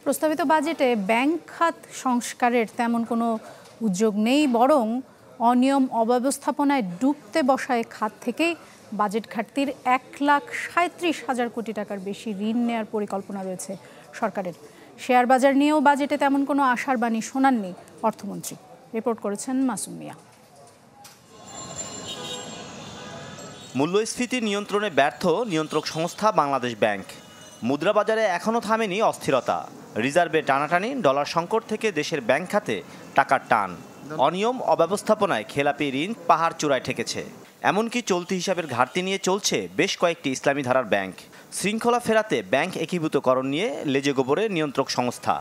প্রস্তাবিত বাজেটে ব্যাংক খাত সংস্কারের তেমন কোনো উদ্যোগ নেই, বরং অনিয়ম অব্যবস্থাপনায় ডুবতে বসায় খাত থেকেই বাজেট ঘাটতির 1,37,000 কোটি টাকার বেশি ঋণ নেওয়ার পরিকল্পনা রয়েছে সরকারের। শেয়ার বাজার নিয়েও বাজেটে তেমন কোনো আশার বাণী শোনাননি অর্থমন্ত্রী। রিপোর্ট করেছেন মাসুম মিয়া। মূল্যস্ফীতি নিয়ন্ত্রণে ব্যর্থ নিয়ন্ত্রক সংস্থা বাংলাদেশ ব্যাংক। মুদ্রা বাজারে এখনও থামেনি অস্থিরতা। রিজার্ভে টানাটানি, ডলার সংকট থেকে দেশের ব্যাংক খাতে টাকার টান, অনিয়ম অব্যবস্থাপনায় খেলাপি ঋণ পাহাড় চূড়ায় ঠেকেছে। এমনকি চলতি হিসাবের ঘাটতি নিয়ে চলছে বেশ কয়েকটি ইসলামী ধারার ব্যাংক। শৃঙ্খলা ফেরাতে ব্যাংক একীভূতকরণ নিয়ে লেজে গোবরে নিয়ন্ত্রক সংস্থা।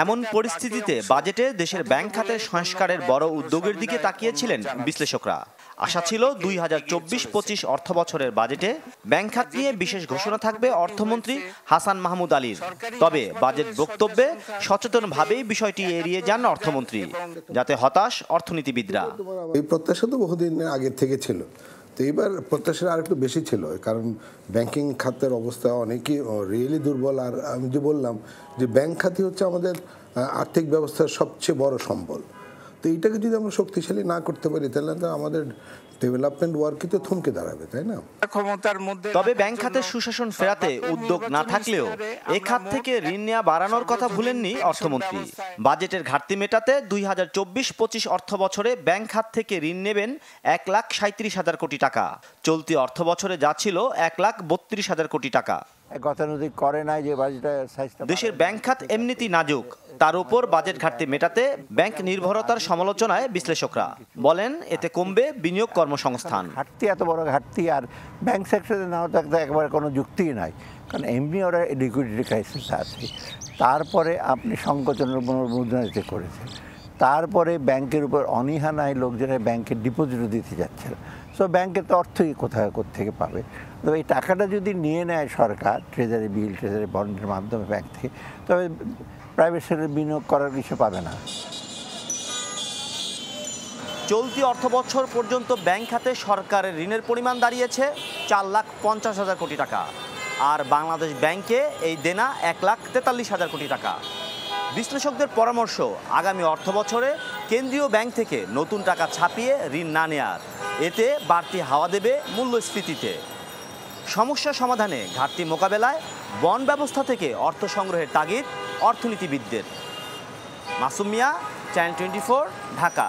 এমন পরিস্থিতিতে বাজেটে দেশের ব্যাংক খাতের সংস্কারের বড় উদ্যোগের দিকে তাকিয়েছিলেন বিশ্লেষকরা। আশা ছিল 2024-25 অর্থ বছরের বাজেটে ব্যাংক খাত নিয়ে বিশেষ ঘোষণা থাকবে অর্থমন্ত্রী হাসান মাহমুদ আলীর। তবে বাজেট বক্তব্যে সচেতনভাবেই বিষয়টি এড়িয়ে যান অর্থমন্ত্রী, যাতে হতাশ অর্থনীতিবিদরা। এই প্রত্যাশা তো বহুদিন আগের থেকে ছিল, তো এবার প্রত্যাশা আর একটু বেশি ছিল, কারণ ব্যাংকিং খাতের অবস্থা অনেকই রিয়েলি দুর্বল। আর আমি যে বললাম যে ব্যাংক খাতই হচ্ছে আমাদের আর্থিক ব্যবস্থার সবচেয়ে বড় সম্বল। তো এইটাকে যদি আমরা শক্তিশালী না করতে পারি, তাহলে তো আমাদের ডেভেলপমেন্ট ওয়ার্কই তো থমকে দাঁড়াবে, তাই না? তবে ব্যাংক খাতের সুশাসন ফেরাতে উদ্যোগ না থাকলেও এ খাত থেকে ঋণ নেওয়া বাড়ানোর কথা ভুলেননি অর্থমন্ত্রী। বাজেটের ঘাটতি মেটাতে 2024-25 অর্থ বছরে ব্যাংক খাত থেকে ঋণ নেবেন 1,37,000 কোটি টাকা। চলতি অর্থ বছরে যা ছিল 1,32,000 কোটি টাকা। দেশের ব্যাংক খাত এমনিতেই নাজুক, তার উপর বাজেট ঘাটতি মেটাতে ব্যাংক নির্ভরতার সমালোচনায় বিশ্লেষকরা বলেন, এতে কমবে বিনিয়োগ কর্মসংস্থান। ঘাটতি এত বড় ঘাটতি আর ব্যাংক সেক্টরে নাও থাকতে একেবারে কোনো যুক্তিই নাই, কারণ এমনি ওরা লিকুইডিটি ক্রাইসিস আছে। তারপরে আপনি সংকোচনের পুনর্মুদ্রণানীতি করেছেন, তারপরে ব্যাংকের উপর অনীহা নাই, লোকজনের ব্যাংকে ডিপোজিটও দিতে যাচ্ছে না। সো ব্যাংকের তো অর্থই কোথেকে পাবে? তবে এই টাকাটা যদি নিয়ে নেয় সরকার ট্রেজারি বিল, ট্রেজারি বন্ডের মাধ্যমে ব্যাংক থেকে, তবে প্রাইভেট সেক্টরে বিনিয়োগ করার কিছু পাবে না। চলতি অর্থ বছর পর্যন্ত ব্যাংক খাতে সরকারের ঋণের পরিমাণ দাঁড়িয়েছে 4,50,000 কোটি টাকা, আর বাংলাদেশ ব্যাংকে এই দেনা 1,43,000 কোটি টাকা। বিশ্লেষকদের পরামর্শ, আগামী অর্থ বছরে কেন্দ্রীয় ব্যাংক থেকে নতুন টাকা ছাপিয়ে ঋণ না নেয়ার, এতে বাড়তি হাওয়া দেবে মূল্যস্ফীতিতে। সমস্যা সমাধানে, ঘাটতি মোকাবেলায় বন্ড ব্যবস্থা থেকে অর্থ সংগ্রহের তাগিদ অর্থনীতিবিদদের। মাসুম মিয়া, চ্যানেল 24, ঢাকা।